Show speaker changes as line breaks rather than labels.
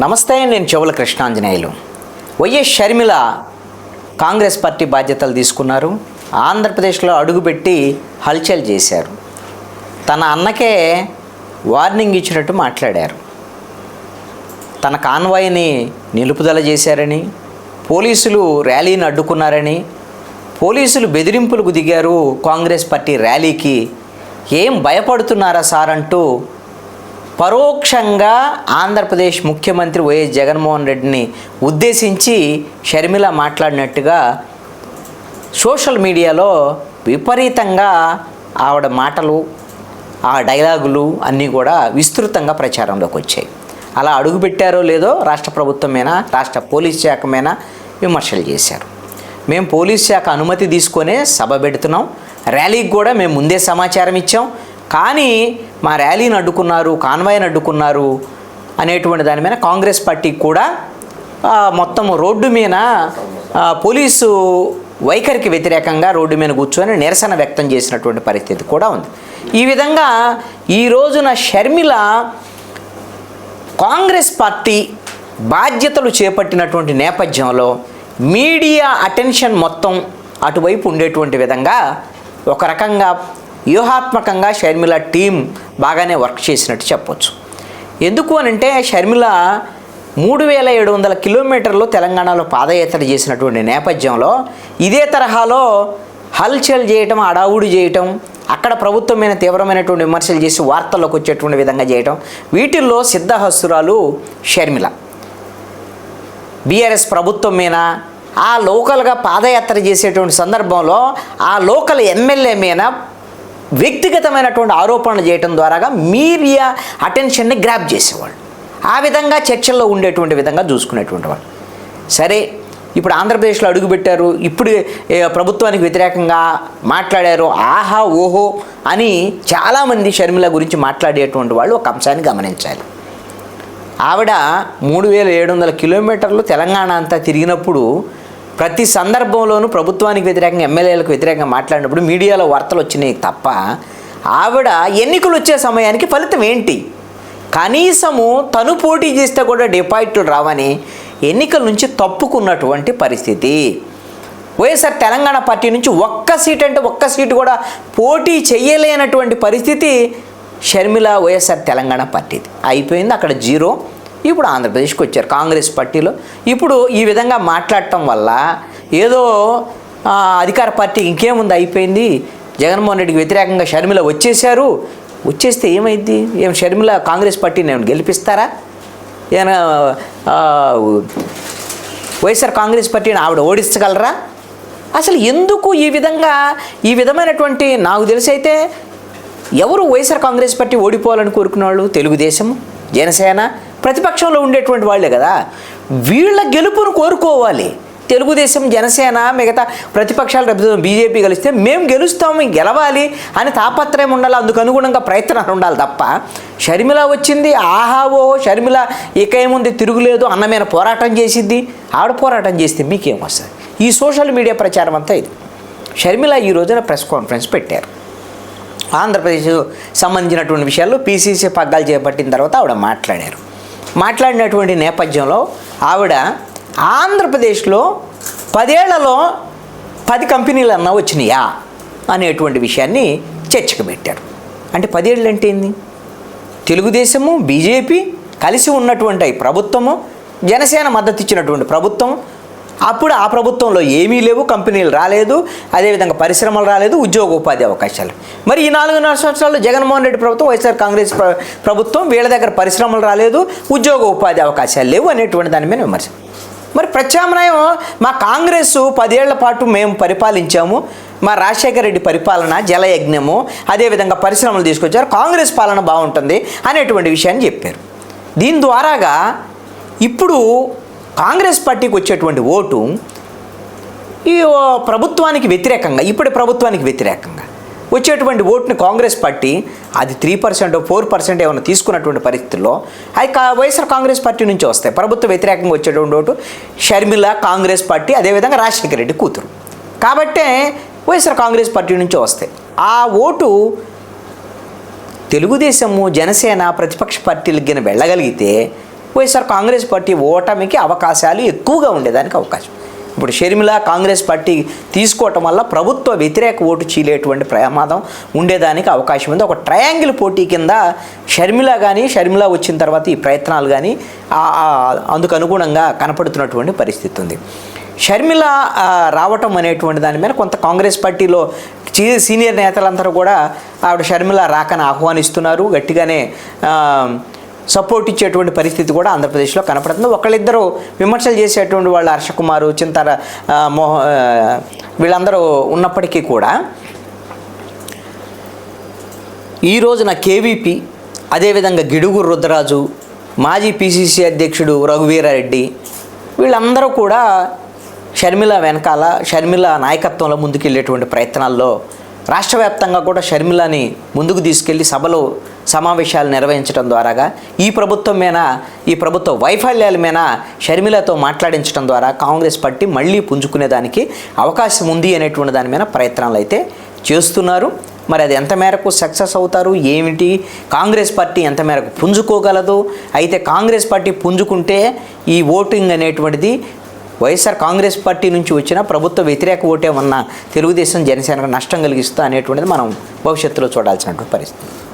నమస్తే, నేను చెవుల కృష్ణాంజనేయులు. వైఎస్ షర్మిల కాంగ్రెస్ పార్టీ బాధ్యతలు తీసుకున్నారు. ఆంధ్రప్రదేశ్లో అడుగుపెట్టి హల్చల్ చేశారు. తన అన్నకే వార్నింగ్ ఇచ్చినట్టు మాట్లాడారు. తన కాన్వాయ్ని నిలుపుదల చేశారని, పోలీసులు ర్యాలీని అడ్డుకున్నారని, పోలీసులు బెదిరింపులకు దిగారు కాంగ్రెస్ పార్టీ ర్యాలీకి. ఏం భయపడుతున్నారా సార్ అంటూ పరోక్షంగా ఆంధ్రప్రదేశ్ ముఖ్యమంత్రి వైఎస్ జగన్మోహన్ రెడ్డిని ఉద్దేశించి షర్మిల మాట్లాడినట్టుగా సోషల్ మీడియాలో విపరీతంగా ఆవిడ మాటలు, ఆ డైలాగులు అన్నీ కూడా విస్తృతంగా ప్రచారంలోకి వచ్చాయి. అలా అడుగుపెట్టారో లేదో రాష్ట్ర ప్రభుత్వం మీద, రాష్ట్ర పోలీస్ శాఖ మీద విమర్శలు చేశారు. మేము పోలీస్ శాఖ అనుమతి తీసుకొనే సభ పెడుతున్నాం, ర్యాలీకి కూడా మేము ముందే సమాచారం ఇచ్చాం, కానీ మా ర్యాలీని అడ్డుకున్నారు, కాన్వాయ్ని అడ్డుకున్నారు అనేటువంటి దాని మీద కాంగ్రెస్ పార్టీకి కూడా మొత్తం రోడ్డు మీద పోలీసు వైఖరికి వ్యతిరేకంగా రోడ్డు మీద కూర్చొని నిరసన వ్యక్తం చేసినటువంటి పరిస్థితి కూడా ఉంది. ఈ విధంగా ఈ రోజున షర్మిల కాంగ్రెస్ పార్టీ బాధ్యతలు చేపట్టినటువంటి నేపథ్యంలో మీడియా అటెన్షన్ మొత్తం అటువైపు ఉండేటువంటి విధంగా ఒక రకంగా వ్యూహాత్మకంగా షర్మిల టీం బాగానే వర్క్ చేసినట్టు చెప్పొచ్చు. ఎందుకు అనంటే షర్మిల 3700 కిలోమీటర్లు తెలంగాణలో పాదయాత్ర చేసినటువంటి నేపథ్యంలో ఇదే తరహాలో హల్చల్ చేయటం, అడావుడి చేయటం, అక్కడ ప్రభుత్వం మీద తీవ్రమైనటువంటి విమర్శలు చేసి వార్తల్లోకి వచ్చేటువంటి విధంగా చేయటం, వీటిల్లో సిద్ధహస్తురాలు షర్మిల. బీఆర్ఎస్ ప్రభుత్వం మీద ఆ లోకల్గా పాదయాత్ర చేసేటువంటి సందర్భంలో ఆ లోకల్ ఎమ్మెల్యే మీద వ్యక్తిగతమైనటువంటి ఆరోపణలు చేయటం ద్వారాగా మీడియా అటెన్షన్ని గ్రాప్ చేసేవాళ్ళు. ఆ విధంగా చర్చల్లో ఉండేటువంటి విధంగా చూసుకునేటువంటి వాళ్ళు. సరే, ఇప్పుడు ఆంధ్రప్రదేశ్లో అడుగుపెట్టారు, ఇప్పుడు ప్రభుత్వానికి వ్యతిరేకంగా మాట్లాడారు, ఆహా ఓహో అని చాలామంది షర్మిల గురించి మాట్లాడేటువంటి వాళ్ళు ఒక అంశాన్ని గమనించాలి. ఆవిడ 3700 కిలోమీటర్లు తెలంగాణ అంతా తిరిగినప్పుడు ప్రతి సందర్భంలోనూ ప్రభుత్వానికి వ్యతిరేకంగా, ఎమ్మెల్యేలకు వ్యతిరేకంగా మాట్లాడినప్పుడు మీడియాలో వార్తలు వచ్చినాయి తప్ప ఆవిడ ఎన్నికలు వచ్చే సమయానికి ఫలితం ఏంటి? కనీసము తను పోటీ చేస్తే కూడా డిపాజిట్లు రావని ఎన్నికల నుంచి తప్పుకున్నటువంటి పరిస్థితి. వైఎస్ఆర్ తెలంగాణ పార్టీ నుంచి ఒక్క సీటు కూడా పోటీ చేయలేనటువంటి పరిస్థితి షర్మిల వైఎస్ఆర్ తెలంగాణ పార్టీది. అయిపోయింది, అక్కడ జీరో. ఇప్పుడు ఆంధ్రప్రదేశ్కి వచ్చారు కాంగ్రెస్ పార్టీలో. ఇప్పుడు ఈ విధంగా మాట్లాడటం వల్ల ఏదో అధికార పార్టీ ఇంకేముంది, అయిపోయింది, జగన్మోహన్ రెడ్డికి వ్యతిరేకంగా షర్మిల వచ్చేస్తే ఏమైంది? ఏం షర్మిల కాంగ్రెస్ పార్టీని ఏమైనా గెలిపిస్తారా? ఏమైనా వైఎస్ఆర్ కాంగ్రెస్ పార్టీని ఆవిడ ఓడించగలరా? అసలు ఎందుకు ఈ విధమైనటువంటి, నాకు తెలిసి అయితే ఎవరు వైఎస్ఆర్ కాంగ్రెస్ పార్టీ ఓడిపోవాలని కోరుకునే వాళ్ళు? తెలుగుదేశం, జనసేన, ప్రతిపక్షంలో ఉండేటువంటి వాళ్ళే కదా. వీళ్ళ గెలుపును కోరుకోవాలి. తెలుగుదేశం, జనసేన, మిగతా ప్రతిపక్షాలు, బీజేపీ కలిస్తే మేము గెలుస్తాము, గెలవాలి అని తాపత్రయం ఉండాలి, అందుకు అనుగుణంగా ప్రయత్నాలు ఉండాలి తప్ప షర్మిల వచ్చింది ఆహావో షర్మిల ఇక ఏముంది తిరుగులేదు అన్నమైన పోరాటం చేసిద్ది. ఆవిడ పోరాటం చేస్తే మీకేం వస్తుంది? ఈ సోషల్ మీడియా ప్రచారం అంతా ఇది. షర్మిల ఈ రోజున ప్రెస్ కాన్ఫరెన్స్ పెట్టారు. ఆంధ్రప్రదేశ్ సంబంధించినటువంటి విషయాల్లో పీసీసీ పగ్గాలు చేపట్టిన తర్వాత ఆవిడ మాట్లాడినటువంటి నేపథ్యంలో ఆవిడ ఆంధ్రప్రదేశ్లో 10 ఏళ్లలో 10 కంపెనీలు అన్నా వచ్చినాయా అనేటువంటి విషయాన్ని చర్చకు పెట్టారు. అంటే 10 ఏళ్ళు అంటే ఏంది? తెలుగుదేశము, బీజేపీ కలిసి ఉన్నటువంటి ప్రభుత్వము, జనసేన మద్దతు ఇచ్చినటువంటి ప్రభుత్వం, అప్పుడు ఆ ప్రభుత్వంలో ఏమీ లేవు, కంపెనీలు రాలేదు, అదేవిధంగా పరిశ్రమలు రాలేదు, ఉద్యోగ ఉపాధి అవకాశాలు. మరి ఈ 4.5 సంవత్సరాల్లో జగన్మోహన్ రెడ్డి ప్రభుత్వం, వైఎస్ఆర్ కాంగ్రెస్ ప్రభుత్వం, వీళ్ళ దగ్గర పరిశ్రమలు రాలేదు, ఉద్యోగ ఉపాధి అవకాశాలు లేవు అనేటువంటి దాని మీద విమర్శ. మరి ప్రత్యామ్నాయం మా కాంగ్రెస్ 10 ఏళ్ల పాటు మేము పరిపాలించాము, మా రాజశేఖర రెడ్డి పరిపాలన జలయజ్ఞము, అదేవిధంగా పరిశ్రమలు తీసుకొచ్చారు, కాంగ్రెస్ పాలన బాగుంటుంది అనేటువంటి విషయాన్ని చెప్పారు. దీని ద్వారాగా ఇప్పుడు కాంగ్రెస్ పార్టీకి వచ్చేటువంటి ఓటు ఈ ప్రభుత్వానికి వ్యతిరేకంగా, ఇప్పటి ప్రభుత్వానికి వ్యతిరేకంగా వచ్చేటువంటి ఓటుని కాంగ్రెస్ పార్టీ అది 3% 4% ఏమైనా తీసుకున్నటువంటి పరిస్థితుల్లో అది వైఎస్ఆర్ కాంగ్రెస్ పార్టీ నుంచి వస్తాయి. ప్రభుత్వ వ్యతిరేకంగా వచ్చేటువంటి ఓటు షర్మిల కాంగ్రెస్ పార్టీ, అదేవిధంగా రాజశేఖర రెడ్డి కూతురు కాబట్టే వైఎస్ఆర్ కాంగ్రెస్ పార్టీ నుంచి వస్తాయి. ఆ ఓటు తెలుగుదేశము, జనసేన, ప్రతిపక్ష పార్టీలకి వెళ్ళగలిగితే వైఎస్ఆర్ కాంగ్రెస్ పార్టీ ఓటమికి అవకాశాలు ఎక్కువగా ఉండేదానికి అవకాశం. ఇప్పుడు షర్మిల కాంగ్రెస్ పార్టీ తీసుకోవటం వల్ల ప్రభుత్వ వ్యతిరేక ఓటు చీలేటువంటి ప్రమాదం ఉండేదానికి అవకాశం ఉంది. ఒక ట్రయాంగిల్ పోటీ కింద షర్మిల వచ్చిన తర్వాత ఈ ప్రయత్నాలు కానీ అందుకు అనుగుణంగా కనపడుతున్నటువంటి పరిస్థితి ఉంది. షర్మిల రావటం అనేటువంటి దాని మీద కొంత కాంగ్రెస్ పార్టీలో సీనియర్ నేతలందరూ కూడా ఆవిడ షర్మిల రాకని ఆహ్వానిస్తున్నారు, గట్టిగానే సపోర్ట్ ఇచ్చేటువంటి పరిస్థితి కూడా ఆంధ్రప్రదేశ్లో కనపడుతుంది. ఒకళ్ళిద్దరూ విమర్శలు చేసేటువంటి వాళ్ళు హర్షకుమారు, చింతార వీళ్ళందరూ ఉన్నప్పటికీ కూడా ఈ రోజున కేవీపీ, అదేవిధంగా గిడుగు రుద్రరాజు, మాజీ పిసిసి అధ్యక్షుడు రఘువీరారెడ్డి వీళ్ళందరూ కూడా షర్మిల వెనకాల షర్మిల నాయకత్వంలో ముందుకెళ్ళేటువంటి ప్రయత్నాల్లో రాష్ట్ర వ్యాప్తంగా కూడా షర్మిలని ముందుకు తీసుకెళ్లి సభలో సమావేశాలు నిర్వహించడం ద్వారాగా ఈ ప్రభుత్వ వైఫల్యాల మీద షర్మిలతో మాట్లాడించడం ద్వారా కాంగ్రెస్ పార్టీ మళ్ళీ పుంజుకునేదానికి అవకాశం ఉంది అనేటువంటి దాని మీద ప్రయత్నాలు అయితే చేస్తున్నారు. మరి అది ఎంత మేరకు సక్సెస్ అవుతారు, ఏమిటి, కాంగ్రెస్ పార్టీ ఎంత మేరకు పుంజుకోగలదు, అయితే కాంగ్రెస్ పార్టీ పుంజుకుంటే ఈ ఓటింగ్ అనేటువంటిది వైఎస్ఆర్ కాంగ్రెస్ పార్టీ నుంచి వచ్చిన ప్రభుత్వ వ్యతిరేక ఓటే ఉన్న తెలుగుదేశం జనసేనకు నష్టం కలిగిస్తా అనేటువంటిది మనం భవిష్యత్తులో చూడాల్సినటువంటి పరిస్థితి.